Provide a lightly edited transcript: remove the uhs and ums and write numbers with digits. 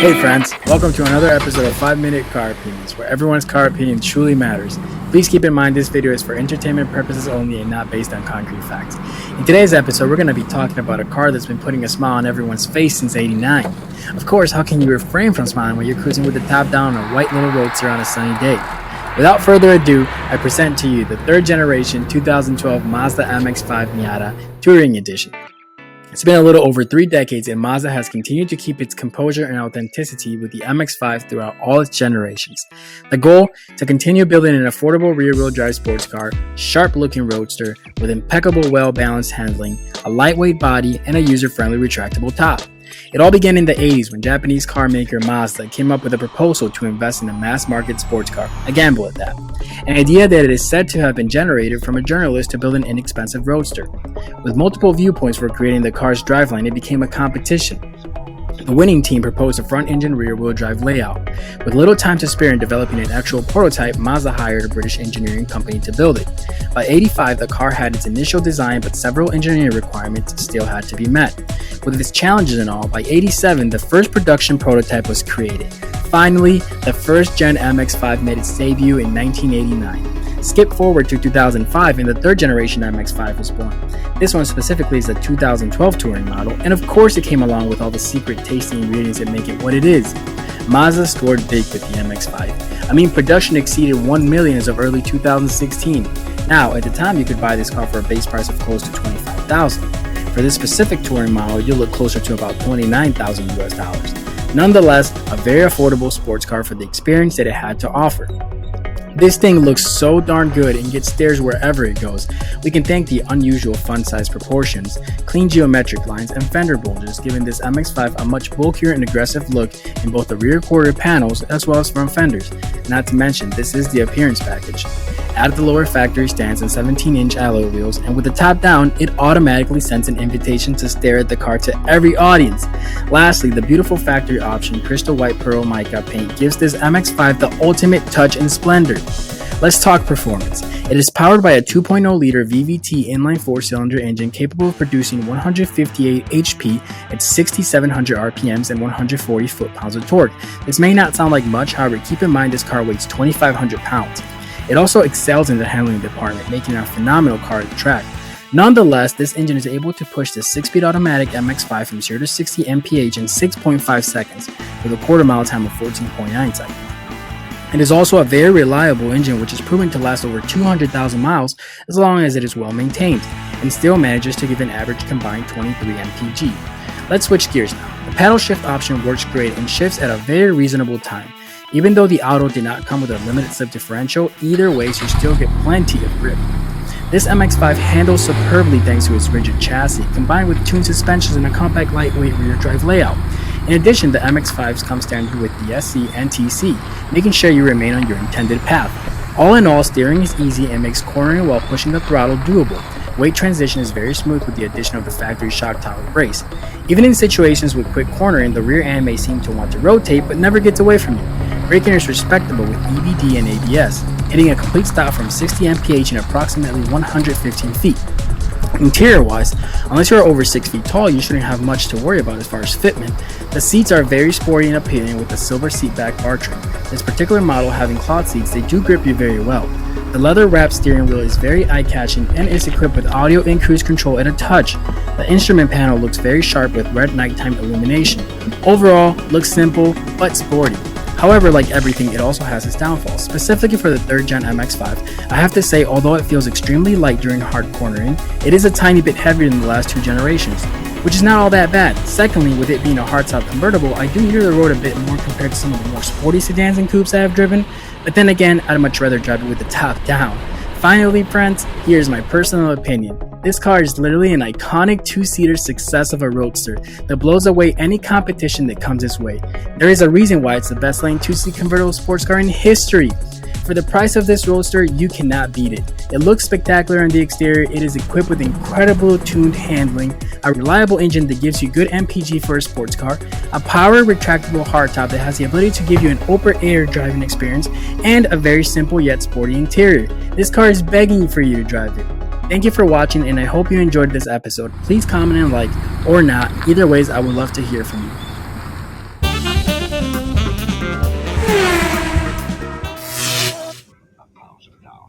Hey friends, welcome to another episode of 5-Minute Car Opinions, where everyone's car opinion truly matters. Please keep in mind this video is for entertainment purposes only and not based on concrete facts. In today's episode, we're going to be talking about a car that's been putting a smile on everyone's face since '89. Of course, how can you refrain from smiling when you're cruising with the top down on a white little roadster on a sunny day? Without further ado, I present to you the third generation 2012 Mazda MX-5 Miata Touring Edition. It's been a little over 3 decades and Mazda has continued to keep its composure and authenticity with the MX-5 throughout all its generations. The goal? To continue building an affordable rear-wheel drive sports car, sharp-looking roadster with impeccable well-balanced handling, a lightweight body, and a user-friendly retractable top. It all began in the 80s when Japanese car maker Mazda came up with a proposal to invest in a mass-market sports car, a gamble at that. An idea that it is said to have been generated from a journalist to build an inexpensive roadster. With multiple viewpoints for creating the car's driveline, it became a competition. The winning team proposed a front-engine rear-wheel drive layout. With little time to spare in developing an actual prototype, Mazda hired a British engineering company to build it. By '85, the car had its initial design, but several engineering requirements still had to be met. With its challenges and all, by '87, the first production prototype was created. Finally, the first-gen MX-5 made its debut in 1989. Skip forward to 2005 and the third generation MX-5 was born. This one specifically is the 2012 touring model, and of course it came along with all the secret tasty ingredients that make it what it is. Mazda scored big with the MX-5. I mean, production exceeded 1 million as of early 2016. Now, at the time you could buy this car for a base price of close to $25,000. For this specific touring model, you'll look closer to about $29,000 US. Nonetheless, a very affordable sports car for the experience that it had to offer. This thing looks so darn good and gets stares wherever it goes. We can thank the unusual fun-size proportions, clean geometric lines, and fender bulges, giving this MX-5 a much bulkier and aggressive look in both the rear quarter panels as well as front fenders. Not to mention, this is the appearance package. Add the lower factory stands and 17-inch alloy wheels, and with the top down, it automatically sends an invitation to stare at the car to every audience. Lastly, the beautiful factory option crystal white pearl mica paint gives this MX-5 the ultimate touch and splendor. Let's talk performance. It is powered by a 2.0-liter VVT inline 4-cylinder engine capable of producing 158 HP at 6,700 RPMs and 140 foot-pounds of torque. This may not sound like much, however, keep in mind this car weighs 2,500 pounds. It also excels in the handling department, making it a phenomenal car to track. Nonetheless, this engine is able to push the 6-speed automatic MX-5 from 0 to 60 mph in 6.5 seconds with a quarter-mile time of 14.9 seconds. It is also a very reliable engine which is proven to last over 200,000 miles as long as it is well maintained, and still manages to give an average combined 23 mpg. Let's switch gears now. The paddle shift option works great and shifts at a very reasonable time. Even though the auto did not come with a limited slip differential, either way you still get plenty of grip. This MX-5 handles superbly thanks to its rigid chassis, combined with tuned suspensions and a compact lightweight rear drive layout. In addition, the MX-5s come standard with the SC and TC, making sure you remain on your intended path. All in all, steering is easy and makes cornering while pushing the throttle doable. Weight transition is very smooth with the addition of the factory shock tower brace. Even in situations with quick cornering, the rear end may seem to want to rotate but never gets away from you. Braking is respectable with EBD and ABS, hitting a complete stop from 60 mph in approximately 115 feet. Interior-wise, unless you are over 6 feet tall, you shouldn't have much to worry about as far as fitment. The seats are very sporty and appealing with the silver seat back bar trim. This particular model having cloth seats, they do grip you very well. The leather-wrapped steering wheel is very eye-catching and is equipped with audio and cruise control at a touch. The instrument panel looks very sharp with red nighttime illumination. Overall, looks simple but sporty. However, like everything, it also has its downfalls. Specifically for the 3rd gen MX-5, I have to say, although it feels extremely light during hard cornering, it is a tiny bit heavier than the last 2 generations, which is not all that bad. Secondly, with it being a hardtop convertible, I do hear the road a bit more compared to some of the more sporty sedans and coupes I have driven, but then again, I'd much rather drive it with the top down. Finally, friends, here's my personal opinion. This car is literally an iconic 2-seater success of a roadster that blows away any competition that comes its way. There is a reason why it's the best-selling 2-seat convertible sports car in history. For the price of this roadster, you cannot beat it. It looks spectacular on the exterior, it is equipped with incredible tuned handling, a reliable engine that gives you good MPG for a sports car, a power retractable hardtop that has the ability to give you an open air driving experience, and a very simple yet sporty interior. This car is begging for you to drive it. Thank you for watching and I hope you enjoyed this episode. Please comment and like or not. Either ways, I would love to hear from you.